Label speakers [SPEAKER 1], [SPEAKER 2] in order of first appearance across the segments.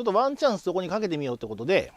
[SPEAKER 1] ちょっとワンチャンスそこにかけてみようってことで、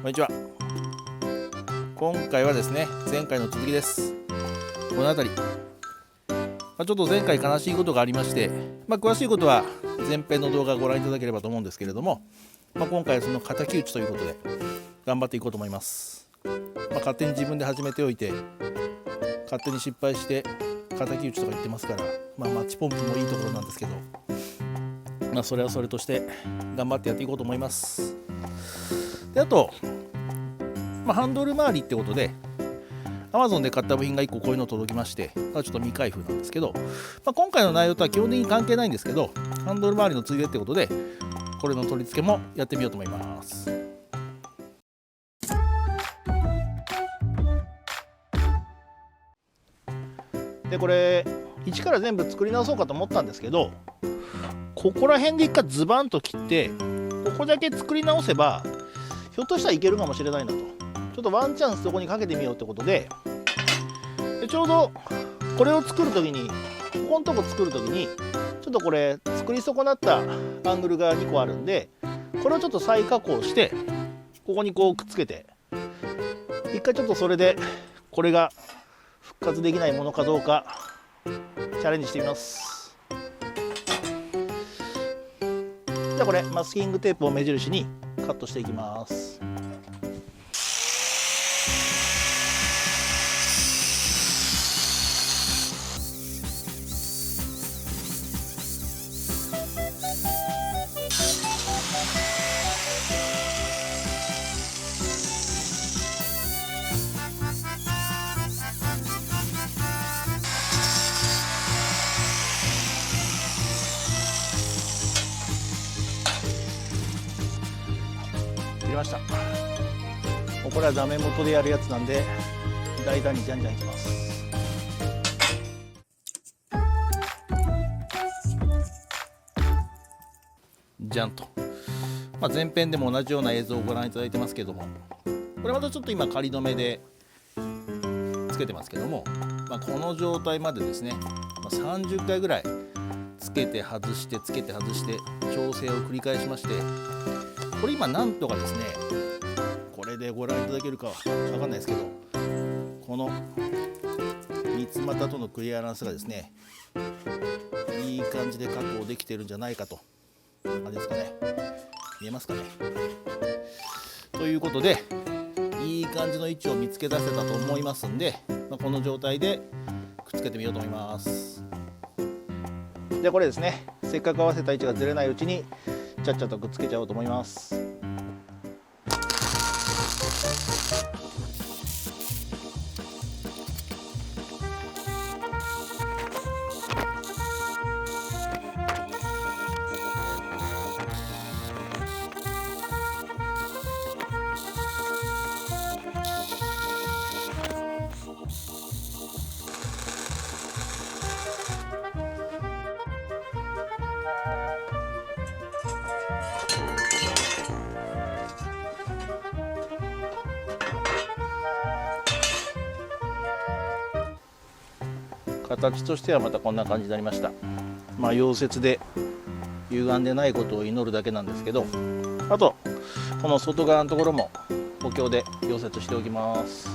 [SPEAKER 1] こんにちは。今回はですね、前回の続きです。この辺り、ちょっと前回悲しいことがありまして、詳しいことは前編の動画をご覧いただければと思うんですけれども、今回はその敵討ちということで頑張っていこうと思います。勝手に自分で始めておいて、勝手に失敗して敵討ちとか言ってますから、マッチポンプもいいところなんですけど、それはそれとして頑張ってやっていこうと思います。で、あとハンドル周りってことで Amazon で買った部品が1個こういうの届きまして、ちょっと未開封なんですけど、今回の内容とは基本的に関係ないんですけど、ハンドル周りのついでってことでこれの取り付けもやってみようと思います。で、これ一から全部作り直そうかと思ったんですけど、ここら辺で一回ズバンと切って、ここだけ作り直せばひょっとしたらいけるかもしれないなと、ちょっとワンチャンスそこにかけてみようってことで、ちょうどこれを作るときに、ここのとこ作るときにちょっとこれ作り損なったアングルが2個あるんで、これをちょっと再加工してここにこうくっつけて、一回ちょっとそれでこれが復活できないものかどうかチャレンジしてみます。じゃあこれマスキングテープを目印にカットしていきます。切りました。もうこれはダメ元でやるやつなんで、大胆にじゃんじゃんいきます。じゃんと、前編でも同じような映像をご覧いただいてますけども、これまたちょっと今仮止めでつけてますけども、この状態までですね、30回ぐらいつけて外してつけて外して調整を繰り返しまして、これ今なんとかですね、これでご覧いただけるかわかんないですけど、この三つ股とのクリアランスがですね、いい感じで確保できてるんじゃないかと、こんな感じですかね。見えますかね。ということで、いい感じの位置を見つけ出せたと思いますんで、この状態でくっつけてみようと思います。じゃあこれですね、せっかく合わせた位置がずれないうちにちゃっちゃとくっつけちゃおうと思います。形としてはまたこんな感じになりました。溶接で歪んでないことを祈るだけなんですけど、あとこの外側のところも補強で溶接しておきます。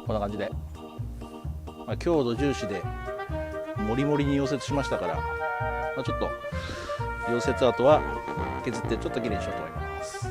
[SPEAKER 1] こんな感じで、強度重視でモリモリに溶接しましたから、ちょっと溶接跡は削ってちょっときれいにしようと思います。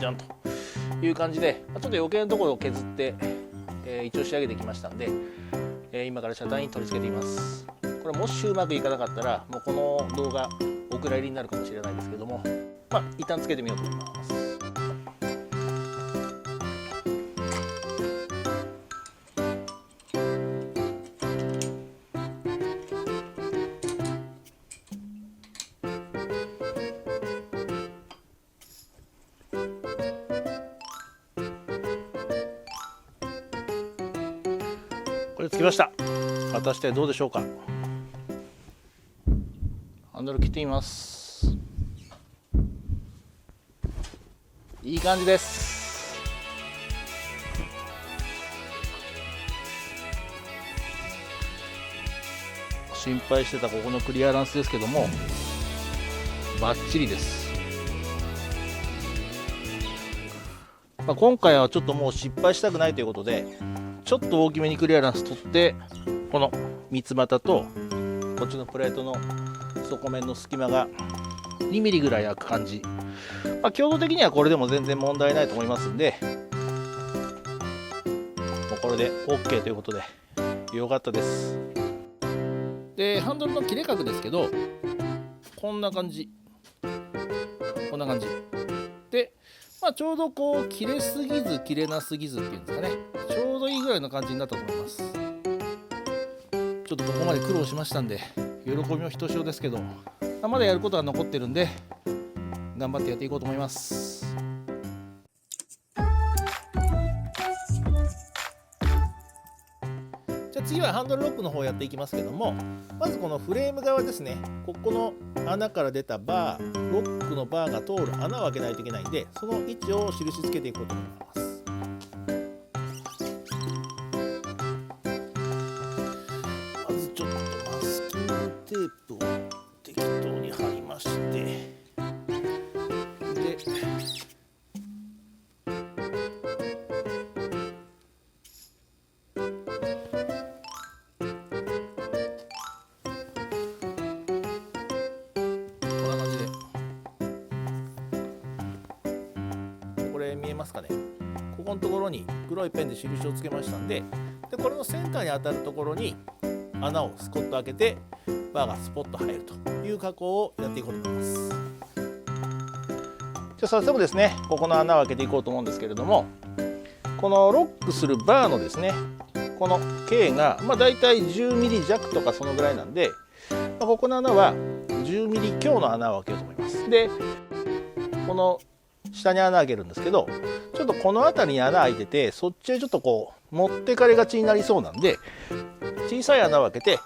[SPEAKER 1] じゃんという感じで、ちょっと余計なところを削って、一応仕上げてきましたんで、今から車体に取り付けています。これもしうまくいかなかったらもうこの動画お蔵入りになるかもしれないですけども、一旦つけてみようと思います。これつきました。果たしてどうでしょうか。ハンドル切ってみます。いい感じです。心配してたここのクリアランスですけどもバッチリです。今回はちょっともう失敗したくないということでちょっと大きめにクリアランス取って、この三つ股とこっちのプレートの底面の隙間が2ミリぐらい開く感じ、強度的にはこれでも全然問題ないと思いますんで、もうこれで OK ということでよかったです。でハンドルの切れ角ですけどこんな感じで、ちょうどこう切れすぎず切れなすぎずっていうんですかね、ちょうどいいぐらいの感じになったと思います。ちょっとここまで苦労しましたんで喜びもひとしおですけど、まだやることは残ってるんで頑張ってやっていこうと思います。じゃあ次はハンドルロックの方やっていきますけども、まずこのフレーム側ですね、ここの穴から出たバー、ロックのバーが通る穴を開けないといけないんで、その位置を印つけていこうと思います。まずちょっとマスキングテープを適当に貼りまして、で見えますかね、ここのところに黒いペンで印をつけましたんで、これのセンターに当たるところに穴をスコッと開けてバーがスポッと入るという加工をやっていこうと思います。じゃあ早速ですね、ここの穴を開けていこうと思うんですけれども、このロックするバーのですねこの径がだいたい10ミリ弱とかそのぐらいなんで、ここの穴は10ミリ強の穴を開けようと思います。でこの下に穴開けるんですけど、ちょっとこの辺りに穴開いててそっちへちょっとこう持ってかれがちになりそうなんで、小さい穴を開けて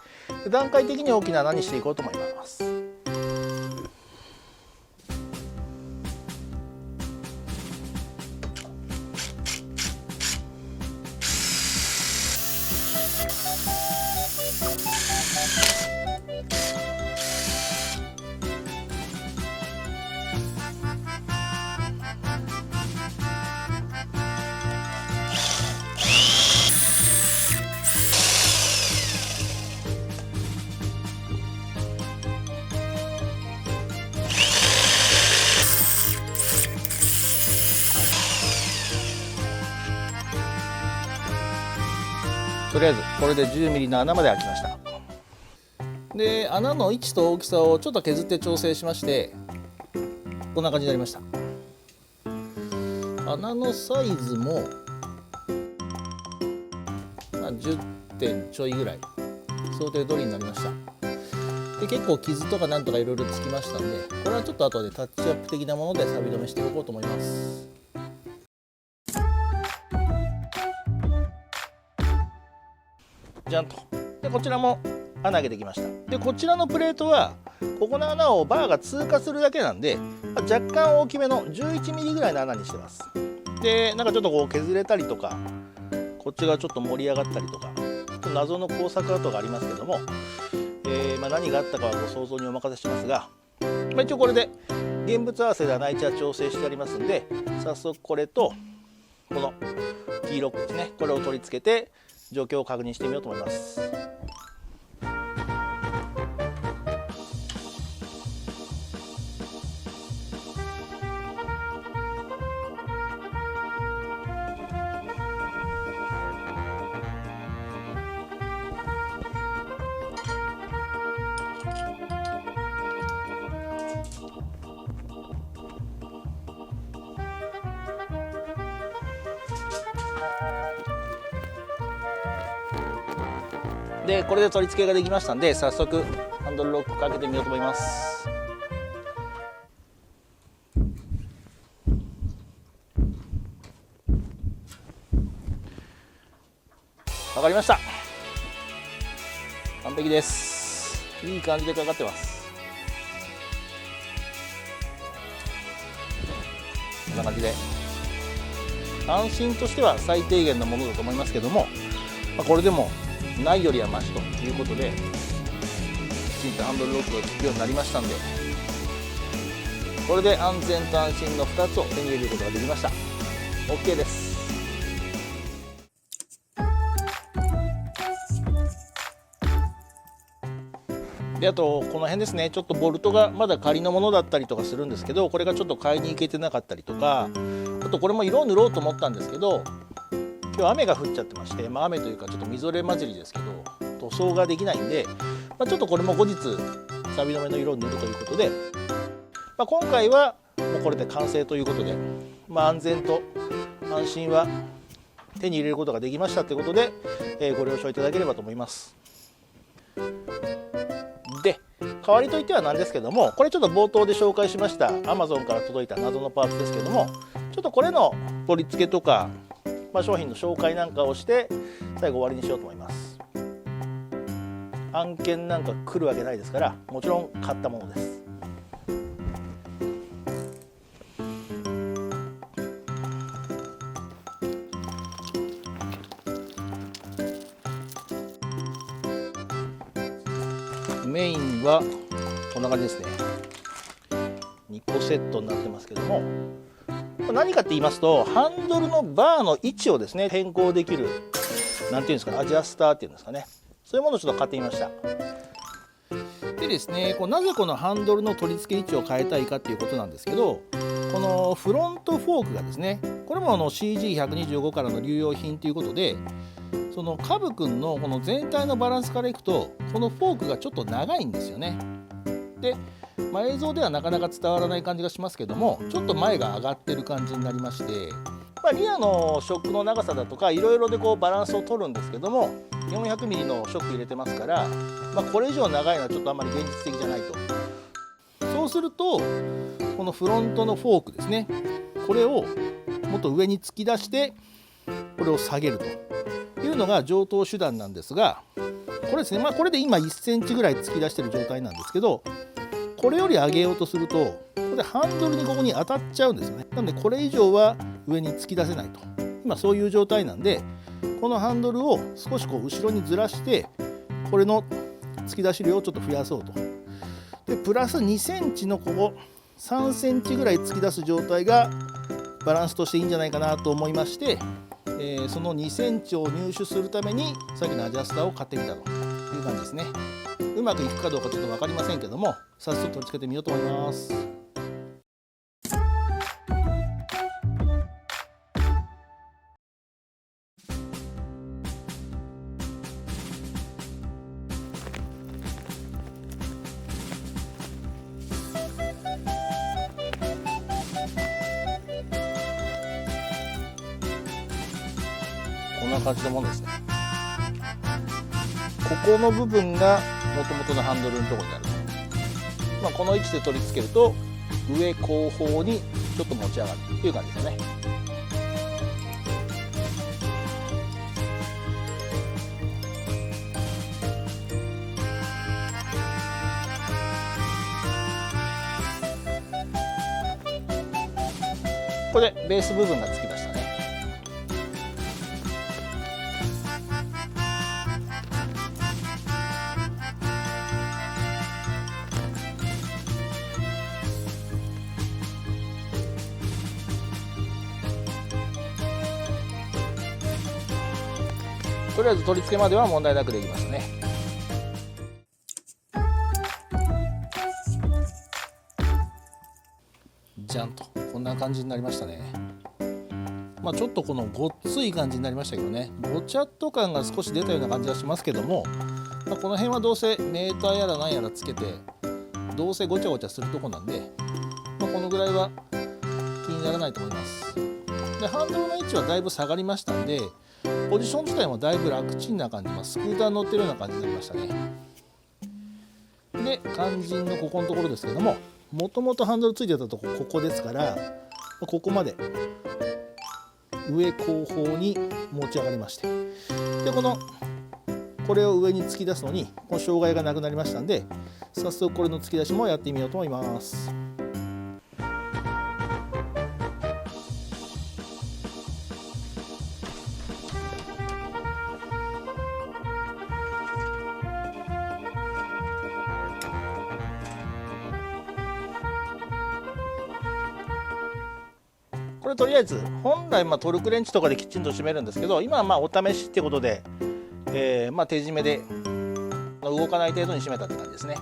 [SPEAKER 1] 段階的に大きな穴にしていこうと思います。とりあえずこれで10ミリの穴まで開きました。で穴の位置と大きさをちょっと削って調整しまして、こんな感じになりました。穴のサイズも、10点ちょいぐらい想定通りになりました。で結構傷とかなんとかいろいろつきましたんで、これはちょっと後でタッチアップ的なもので錆止めしておこうと思います。じゃんと。でこちらも穴開けてきました。でこちらのプレートはここの穴をバーが通過するだけなんで、若干大きめの11ミリぐらいの穴にしてます。でなんかちょっとこう削れたりとか、こっちがちょっと盛り上がったりとか、ちょっと謎の工作跡がありますけども、何があったかはご想像にお任せしますが、一応これで現物合わせで穴位置は調整してありますんで、早速これとこのキーロックですね、これを取り付けて状況を確認してみようと思います。でこれで取り付けができましたんで、早速ハンドルロックかけてみようと思います。わかりました。完璧です。いい感じでかかってます。こんな感じで安心としては最低限のものだと思いますけども、これでもないよりはマシということで、きちんとハンドルロックが効くようになりましたんで、これで安全と安心の2つを手に入れることができました。 OK です。であとこの辺ですね、ちょっとボルトがまだ仮のものだったりとかするんですけど、これがちょっと買いに行けてなかったりとか、あとこれも色を塗ろうと思ったんですけど、今日雨が降っちゃってまして、雨というかちょっとみぞれ混じりですけど塗装ができないんで、ちょっとこれも後日錆止めの色を塗るということで、今回はもうこれで完成ということで、安全と安心は手に入れることができましたということで、ご了承いただければと思います。で代わりといってはなんですけども、これちょっと冒頭で紹介しました Amazon から届いた謎のパーツですけども、ちょっとこれの取り付けとか、商品の紹介なんかをして最後終わりにしようと思います。案件なんか来るわけないですから、もちろん買ったものです。メインはこんな感じですね。2個セットになってますけども、何かって言いますと、ハンドルのバーの位置をですね変更できる、なんていうんですかね、アジャスターっていうんですかね、そういうものをちょっと買ってみました。でですね、なぜこのハンドルの取り付け位置を変えたいかっていうことなんですけど、このフロントフォークがですね、これもCG125 からの流用品ということで、そのカブ君のこの全体のバランスからいくと、このフォークがちょっと長いんですよね。で、映像ではなかなか伝わらない感じがしますけども、ちょっと前が上がってる感じになりまして、リアのショックの長さだとかいろいろでバランスを取るんですけども、 400mm のショック入れてますから、これ以上長いのはちょっとあんまり現実的じゃないと。そうするとこのフロントのフォークですね、これをもっと上に突き出してこれを下げるというのが上等手段なんですが、これですね、これで今1センチぐらい突き出してる状態なんですけど、これより上げようとすると、これでハンドルにここに当たっちゃうんですよね。なのでこれ以上は上に突き出せないと、今そういう状態なんで、このハンドルを少し後ろにずらして、これの突き出し量をちょっと増やそうと。でプラス2センチのここ3センチぐらい突き出す状態がバランスとしていいんじゃないかなと思いまして、その2センチを入手するためにさっきのアジャスターを買ってみたという感じですね。うまくいくかどうかちょっと分かりませんけども、早速取り付けてみようと思います。こんな感じのものですね。ここの部分がもともとのハンドルのところになると、この位置で取り付けると上後方にちょっと持ち上がるという感じですよね。これでベース部分がつきましたね。とりあえず取り付けまでは問題なくできましたね。じゃんとこんな感じになりましたね。ちょっとこのごっつい感じになりましたけどね、ごちゃっと感が少し出たような感じはしますけども、この辺はどうせメーターやら何やらつけてどうせごちゃごちゃするとこなんで、このぐらいは気にならないと思います。でハンドルの位置はだいぶ下がりましたんで、ポジション自体もだいぶ楽ちんな感じ、スクーター乗ってるような感じになりましたね。で肝心のここのところですけども、もともとハンドルついてたとこここですから、ここまで上後方に持ち上がりまして、でこれを上に突き出すのにこの障害がなくなりましたんで、早速これの突き出しもやってみようと思います。これとりあえず本来トルクレンチとかできちんと締めるんですけど、今はお試しってことで、手締めで動かない程度に締めたって感じですね。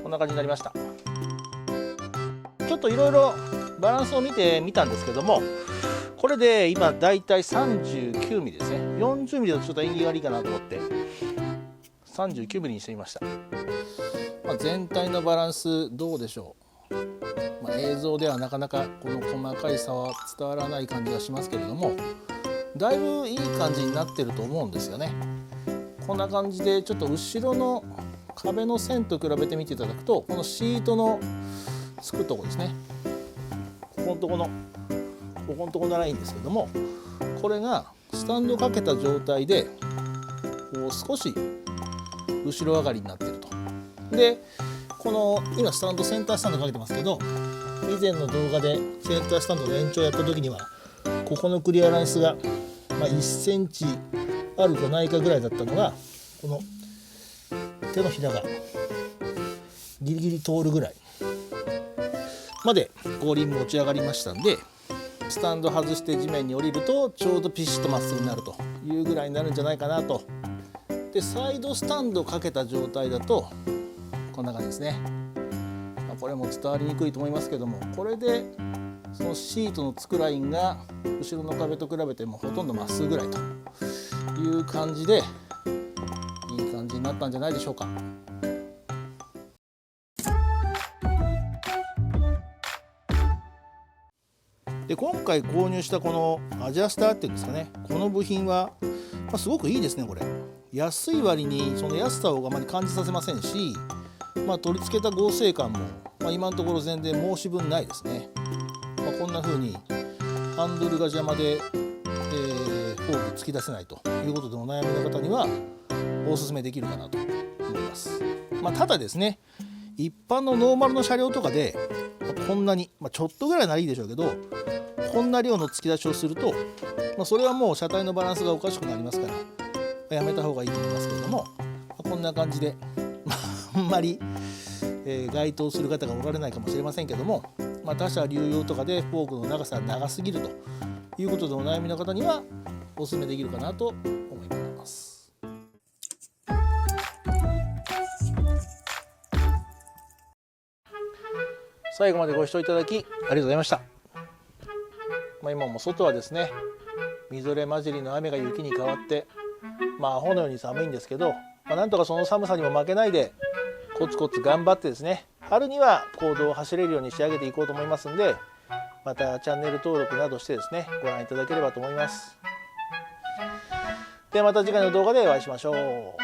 [SPEAKER 1] こんな感じになりました。ちょっといろいろバランスを見てみたんですけども、これで今だいたい39ミリですね。40ミリだとちょっと縁起が悪いかなと思って39ミリにしてみました。全体のバランスどうでしょう。映像ではなかなかこの細かい差は伝わらない感じがしますけれども、だいぶいい感じになってると思うんですよね。こんな感じでちょっと後ろの壁の線と比べてみていただくと、このシートのつくとこですね、ここのとこのラインですけども、これがスタンドかけた状態でこう少し後ろ上がりになっていると。でこの今センタースタンドかけてますけど、以前の動画でセンタースタンドの延長やった時にはここのクリアランスが1センチあるかないかぐらいだったのが、この手のひらがギリギリ通るぐらいまで後輪持ち上がりましたんで、スタンド外して地面に降りるとちょうどピシッとまっすぐになるというぐらいになるんじゃないかなと。でサイドスタンドかけた状態だとこんな感じですね。これも伝わりにくいと思いますけども、これでそのシートのつくラインが後ろの壁と比べてもほとんどまっすぐぐらいという感じで、いい感じになったんじゃないでしょうか。で今回購入したこのアジャスターっていうんですかね、この部品は、すごくいいですね。これ安い割にその安さをあまり感じさせませんし、取り付けた合成感も、今のところ全然申し分ないですね。こんな風にハンドルが邪魔で、フォーク突き出せないということでお悩みの方にはおすすめできるかなと思います。ただですね、一般のノーマルの車両とかでこんなに、ちょっとぐらいならいいでしょうけど、こんな量の突き出しをすると、それはもう車体のバランスがおかしくなりますから、やめた方がいいと思いますけれども、こんな感じであんまり該当する方がおられないかもしれませんけども、他社流用とかでフォークの長さが長すぎるということでお悩みの方にはお勧めできるかなと思います。最後までご視聴いただきありがとうございました。今も外はですね、みぞれ混じりの雨が雪に変わってアホのように寒いんですけど、なんとかその寒さにも負けないでコツコツ頑張ってですね、春には公道を走れるように仕上げていこうと思いますんで、またチャンネル登録などしてですね、ご覧いただければと思います。ではまた次回の動画でお会いしましょう。